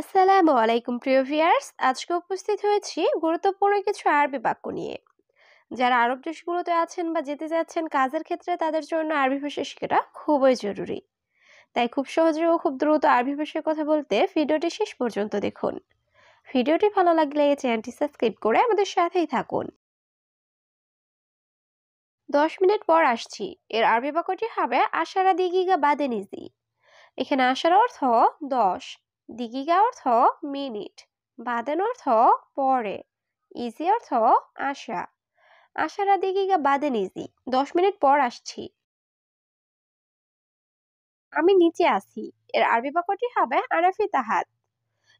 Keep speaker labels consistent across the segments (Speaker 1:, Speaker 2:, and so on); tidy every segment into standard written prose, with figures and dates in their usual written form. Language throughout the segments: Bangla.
Speaker 1: আসসালামু আলাইকুম প্রিয় ভিউয়ার্স, আজকে উপস্থিত হয়েছি গুরুত্বপূর্ণ কিছু আরবি বাক্য নিয়ে। যারা আরব দেশগুলোতে আছেন বা যেতে যাচ্ছেন কাজের ক্ষেত্রে তাদের জন্য আরবি ভাষা শেখাটা খুবই জরুরি। তাই খুব সহজে ও খুব দ্রুত আরবি ভাষায় কথা বলতে ভিডিওটি শেষ পর্যন্ত দেখুন। ভিডিওটি ভালো লাগলে এই চ্যানেলটি সাবস্ক্রাইব করে আমাদের সাথেই থাকুন। 10 মিনিট পর আসছি এর আরবি বাক্যটি হবে আশারা দিগিগা বাদেনিজি। এখানে আসার অর্থ 10, দিগিগা অর্থ মিনিট, বাদেন অর্থ পরে, ইজি অর্থ আসা। আসারা দিগিগা বাদেন ইজি, 10 মিনিট পর আসছি। আমি নিচে আছি এর আরবি বাক্যটি হবে আনাফি তাহাত।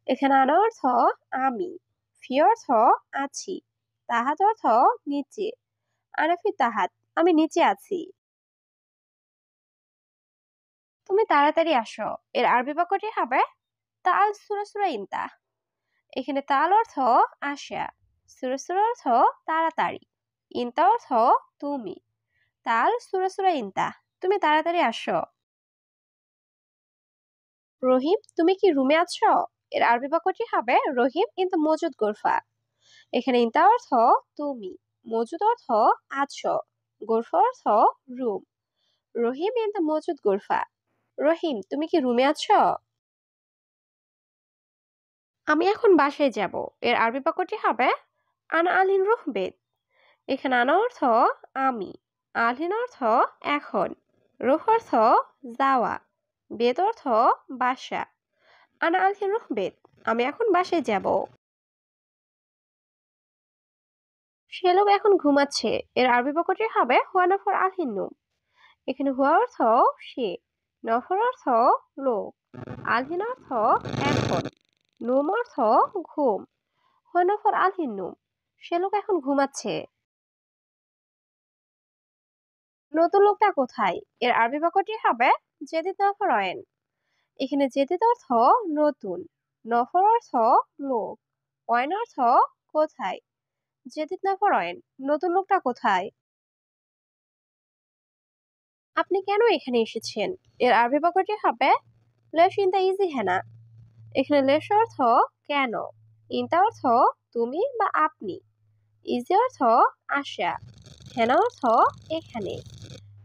Speaker 1: এখানে আনা অর্থ আমি, ফি অর্থ আছি, তাহাত অর্থ নিচে। আনাফি তাহাত, আমি নিচে আছি। তুমি তাড়াতাড়ি আসো এর আরবি বাক্যটি হবে তাল সুরা সুরা ইনতা। এখানে তাল অর্থ আসা, সুরা সুরা অর্থ তাড়াতাড়ি, ইনতা অর্থ তুমি। তাল সুরা সুরা ইনতা, তুমি তাড়াতাড়ি আসো। রহিম, তুমি কি রুমে আছো এর আরবি বাক্যটি হবে রহিম ইনতা মজুদ গোরফা। এখানে ইনতা অর্থ তুমি, মজুদ অর্থ আছো, গোরফা অর্থ রুম। রহিম ইনতা মজুদ গোরফা। রহিম, তুমি কি রুমে আছো? আমি এখন বাসায় যাব এর আরবি বাক্যটি হবে আনা আলিন রুহবেদ। এখানে আনা অর্থ আমি, আলিন অর্থ এখন, রুহ অর্থ যাওয়া, বেদ অর্থ বাসা। আনা আলিন রুহবেদ, আমি এখন বাসায় যাব। সে লোক এখন ঘুমাচ্ছে এর আরবি বাক্যটি হবে হুয়া নফর আলিন নুম। এখানে হুয়া অর্থ সে, নফর অর্থ লোক, আলিন অর্থ এখন, নুম অর্থ ঘুম। হুয়া নফর আলিন নুম, সে লোক এখন ঘুমাচ্ছে। নতুন লোকটা কোথায় এর আরবি বাক্যটি হবে জেদিদ নফরয়েন। এখানে জেদিদ অর্থ নতুন, নফর অর্থ লোক, অয়েন অর্থ কোথায়। জেদিদ নফরয়েন, নতুন লোকটা কোথায়। আপনি কেন এখানে এসেছেন এর আরবি বাক্যটি হবে লেশ ইনতা ইজি হেনা। এখানে লেশ অর্থ কেন, ইনতা অর্থ তুমি বা আপনি, ইজি অর্থ আসা, হেনা অর্থ এখানে।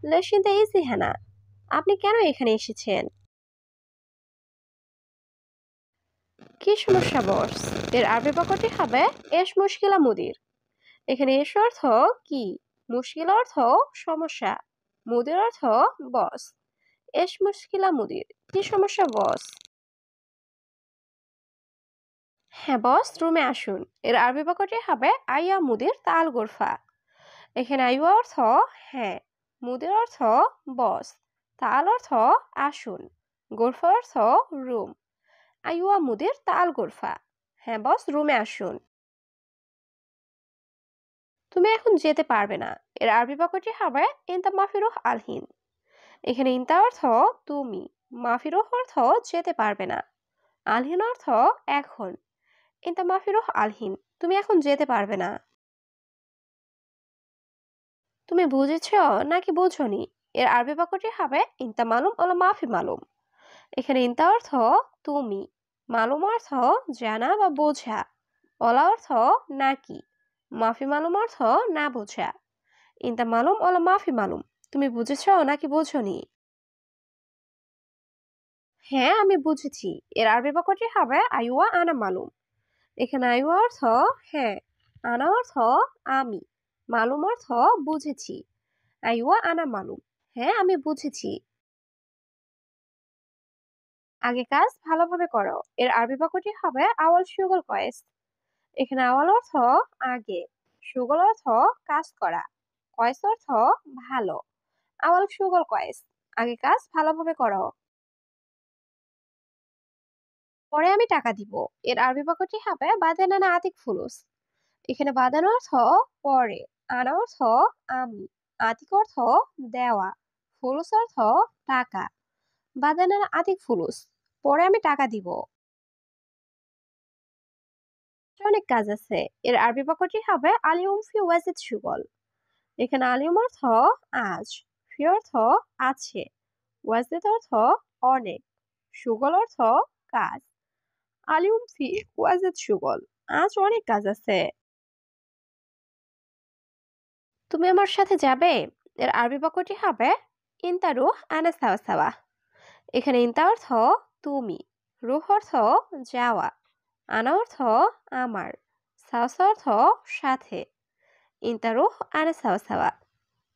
Speaker 1: লেশ ইনতা ইজি হেনা, আপনি কেন এখানে এসেছেন। কি সমস্যা বস এর আরবি বাক্যটি হবে এস মুশকিলা মুদির। এখানে এস অর্থ কি, মুশকিল অর্থ সমস্যা, মুদির অর্থ বস। এস মুশকিলা মুদির, কি সমস্যা বস। হ্যাঁ বস, রুমে আসুন এর আরবি বাক্যটি হবে আইয়া মুদির তাল গোরফা। এখানে আইয়া অর্থ হ্যাঁ, মুদির অর্থ বস, তাল অর্থ আসুন, গোরফা অর্থ রুম। আইয়া মুদির তাল গোরফা, হ্যাঁ বস রুমে আসুন। তুমি এখন যেতে পারবে না এর আরবি বাক্যটি হবে ইনতা মাফিরুহ আলহিন। এখানে ইনতা অর্থ তুমি, মাফিরুহ অর্থ যেতে পারবে না, আলহিন অর্থ এখন। ইনতা মাফিরুহ আলহিন, তুমি এখন যেতে পারবে না। তুমি বুঝেছো নাকি বুঝোনি এর আরবি বাক্যটি হবে ইনতা মালুম ওলা মাফি মালুম। এখানে ইনতা অর্থ তুমি, মালুম অর্থ জানা বা বোঝা, ওলা অর্থ নাকি, মাফি মালুম অর্থ না বোঝা। ইনতা মালুম ওলা মাফি মালুম, তুমি বুঝেছো নাকি বোঝোনি। হ্যাঁ আমি বুঝেছি এর আরবি বাক্যটি হবে আইওয়া আনা মালুম। এখানে আইওয়া অর্থ হ্যাঁ, আনা অর্থ আমি, মালুম অর্থ বুঝেছি। আইওয়া আনা মালুম, হ্যাঁ আমি বুঝেছি। আগে কাজ ভালোভাবে করো এর আরবি বাক্যটি হবে আওয়াল শুগল কয়েস। এখানে আওয়াল অর্থ আগে, শুগল অর্থ কাজ করা, কয়েস অর্থ ভালো। আওয়াল শুগল কয়েস, আগে কাজ ভালোভাবে করো। পরে আমি টাকা দিব এর আরবি বাক্যটি হবে বাদেন আনা আতিক ফুলুস। এখানে বাদান অর্থ পরে, আনা অর্থ আমি, আতিক অর্থ দেওয়া, ফুলুস অর্থ টাকা। বাদান আনা আতিক ফুলুস, পরে আমি টাকা দিব। অনেক কাজ আছে এর আরবি বাক্যটি হবে আলিউম ফি ওয়াজিদ সুগল। এখানে আলিউম অর্থ আজ, ফি অর্থ আছে, ওয়াজিদ অর্থ অনেক, সুগল অর্থ কাজ। আলিউম ফি ওয়াজেদ সুগল। আজ অনেক কাজ আছে। তুমি আমার সাথে যাবে? এর আরবি বাক্যটি হবে ইনতা রুহ আনা সাওয়া সাওয়া। এখানে ইনতা অর্থ তুমি, রুহ অর্থ যাওয়া, আনা অর্থ আমার, সাওয়া সাওয়া অর্থ সাথে। ইনতা রুহ আনা সাওয়া সাওয়া।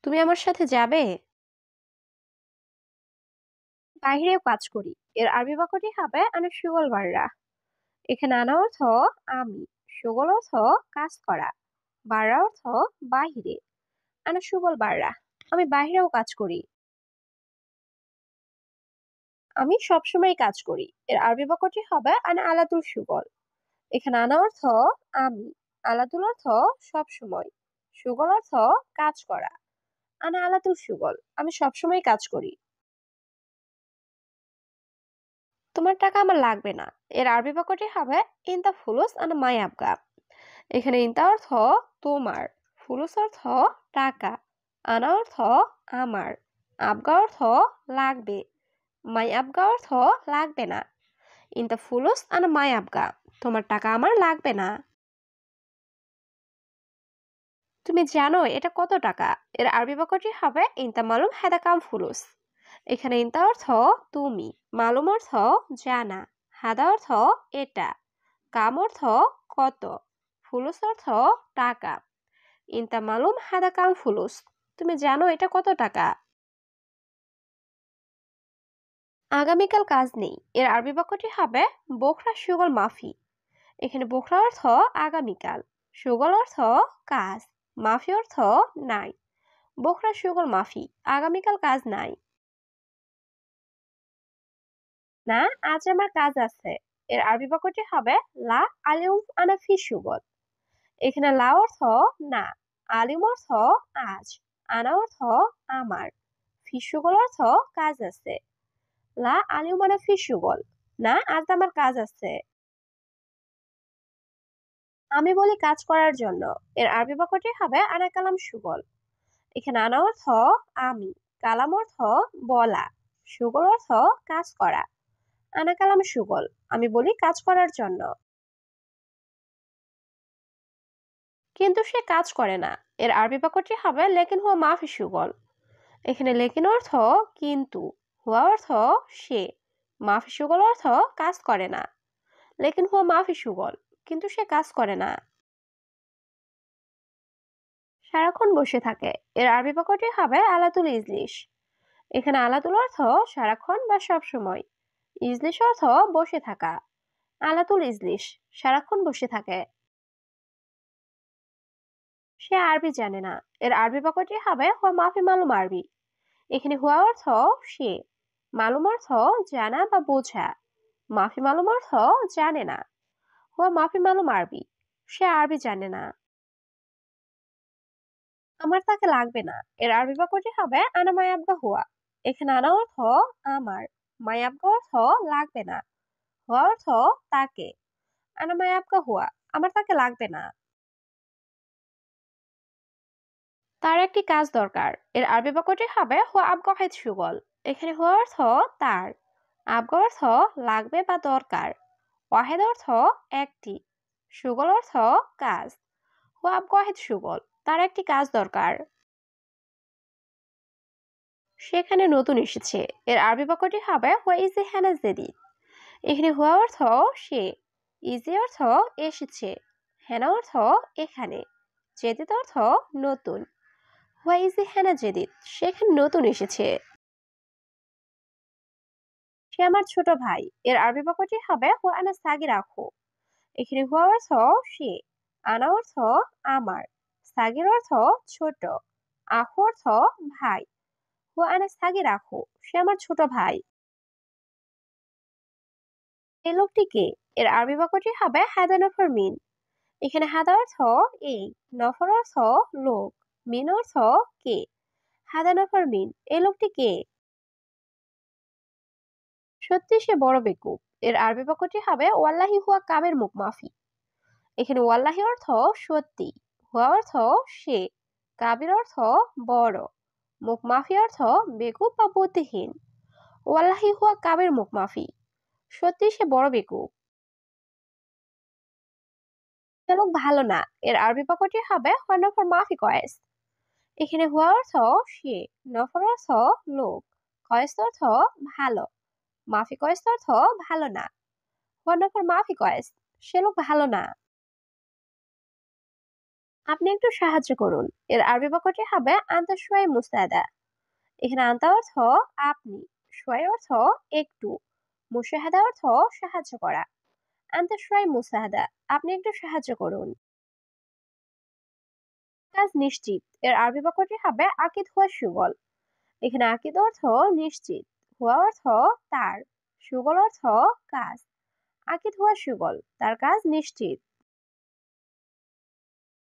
Speaker 1: তুমি আমার সাথে যাবে? বাইরেও কাজ করি। এর আরবি বাক্যটি হবে আনা সুগল বাররা। এখানে আনা অর্থ আমি, সুগল অর্থ কাজ করা, বাররা অর্থ বাহিরে। আনা সুগল বাররা, আমি বাইরেও কাজ করি। আমি সবসময় কাজ করি। এর আরবি বাক্যটি হবে আনা আলাতুল সুগল। এখানে আনা অর্থ আমি, আলাতুল অর্থ সবসময়, সুগল অর্থ কাজ করা। আনা আলাতুল সুগল, আমি সবসময় কাজ করি। তোমার টাকা আমার লাগবে না। এর আরবি বাক্যটি হবে ইনতা ফুলুস আনা মাই আবগা। এখানে ইনতা অর্থ তোমার, ফুলুস অর্থ টাকা, আনা অর্থ আমার, আবগা অর্থ লাগবে, মাই আবগা অর্থ লাগবে না। ইনতা ফুলুস আনা মাই আবগা, তোমার টাকা আমার লাগবে না। তুমি জানো এটা কত টাকা? এর আরবি বাক্যটি হবে ইনতা মালুম হাদা কাম ফুলুস। এখানে ইনতা অর্থ তুমি, মালুম অর্থ জানা, হাদা অর্থ এটা, কাম অর্থ কত, ফুলুস অর্থ টাকা। ইনতা মালুম হাদা কাম ফুলুস, তুমি জানো এটা কত টাকা? আগামীকাল কাজ নেই। এর আরবি বাক্যটি হবে বোখরা সুগল মাফি। এখানে বোখরা অর্থ আগামীকাল, সুগল অর্থ কাজ, মাফি অর্থ নাই। বোখরা সুগল মাফি, আগামীকাল কাজ নাই। না, আজ আমার কাজ আছে। এর আরবি বাক্যটি হবে লা আলিউম আনা ফি সুগল। এখানে লা অর্থ না, আলিম অর্থ আজ, আনা অর্থ আমার, ফি সুগল অর্থ কাজ আছে। লা আলিউম আনা ফি সুগল, না আজ আমার কাজ আছে। আমি বলি কাজ করার জন্য। এর আরবি বাক্যটি হবে আনা কালাম সুগল। এখানে আনা অর্থ আমি, কালাম অর্থ বলা, সুগল অর্থ কাজ করা। আনা কালাম সুগল, আমি বলি কাজ করার জন্য। কিন্তু সে কাজ করে না। এর আরবি বাক্যটি হবে লেকিন হুয়া মাফি সুগল। এখানে লেকিন অর্থ কিন্তু, হুয়া অর্থ সে, মাফি সুগল অর্থ কাজ করে না। লেকিন হুয়া মাফি সুগল, কিন্তু সে কাজ করে না। সারাক্ষণ বসে থাকে। এর আরবি বাক্যটি হবে আলাতুল ইজলিস। এখানে আলাতুল অর্থ সারাক্ষণ বা সব সময়, ইজলিস অর্থ বসে থাকা। আলাতুল ইজলিস, সারাক্ষণ বসে থাকে। সে আরবি জানে না। এর আরবি বাক্যটি হবে হুয়া মাফি মালুম আরবি। এখানে হুয়া অর্থ সে, মালুম অর্থ জানা বা বোঝা, মাফি মালুম অর্থ জানে না। হুয়া মাফি মালুম আরবি, সে আরবি জানে না। আমার তাকে লাগবে না। এর আরবি বাক্যটি হবে আনা মাই আবগা হুয়া। এখানে আনা অর্থ আমার, মাই আবগা অর্থ লাগবে না, হুয়া অর্থ তাকে। আনা মাই আবগা হুয়া, আমার তাকে লাগবে না। তার একটি কাজ দরকার। এর আরবি বাক্যটি হবে হুয়া আবগা হাইত সুগল। এখানে হুয়া অর্থ তার, আবগা অর্থ লাগবে বা দরকার, ওয়াহেদ অর্থ একটি, সুগল অর্থ কাজ। হুয়া আবগা হাইত সুগল, তার একটি কাজ দরকার। সেখানে নতুন এসেছে। এর আরবি বাক্যটি হবে হুয়া ইজি হ্যানা জেদিদ। এখানে হুয়া অর্থ সে, ইজি অর্থ এসেছে, হ্যানা অর্থ এখানে, জেদিদ অর্থ নতুন। হুয়া ইজি হ্যানা জেদিদ, সেখানে নতুন এসেছে। সে আমার ছোট ভাই। এর আরবি বাক্যটি হবে হুয়া আনা সাগি রাখো। এখানে হুয়া অর্থ সে, আনা অর্থ আমার, সাগির অর্থ ছোট, আখু অর্থ ভাই। হুয়া আনা সাগি রাখো, সে আমার ছোট ভাই। এই লোকটি কে? এর আরবি বাক্যটি হবে হাদা নফর মিন। এখানে হাদা অর্থ এই, নফর অর্থ লোক, মিন অর্থ কে। হাদা নফর মিন, এই লোকটি কে? সত্যি সে বড় বেকুব। এর আরবি বাক্যটি হবে ওয়াল্লাহি হুয়া কামের মুখ মাফি। এখানে ওয়াল্লাহি অর্থ সত্যি, হুয়া অর্থ সে, কাবির অর্থ বড়, মুখ মাফি অর্থ বেকুব বা বুদ্ধিহীন। ওয়াল্লাহি হুয়া কাবের মুখ মাফি, সত্যি সে বড় বেকুব। সে লোক ভালো না এর আরবি বাক্যটি হবে হয় নফর মাফি কয়েস। এখানে হুয়া অর্থ সে, নফর অর্থ লোক, কয়েস অর্থ ভালো, মাফি কয়েস অর্থ ভালো না। হুয়া নফর মাফি কয়েস, সে লোক ভালো না। আপনি একটু সাহায্য করুন এর আরবি বাক্যটি হবে আনতা শুয়াই মুস্তাদা। এখানে আনতা অর্থ আপনি, শুয়াই অর্থ একটু, মুশাহাদা অর্থ সাহায্য করা। আনতা শুয়াই মুসাহাদা, আপনি একটু সাহায্য করুন। কাজ নিশ্চিত এর আরবি বাক্যটি হবে আকিদ হুয়া সুগল। এখানে আকিদ অর্থ নিশ্চিত, হুয়া অর্থ তার, সুগল অর্থ কাজ। আকিদ হুয়া সুগল, তার কাজ নিশ্চিত।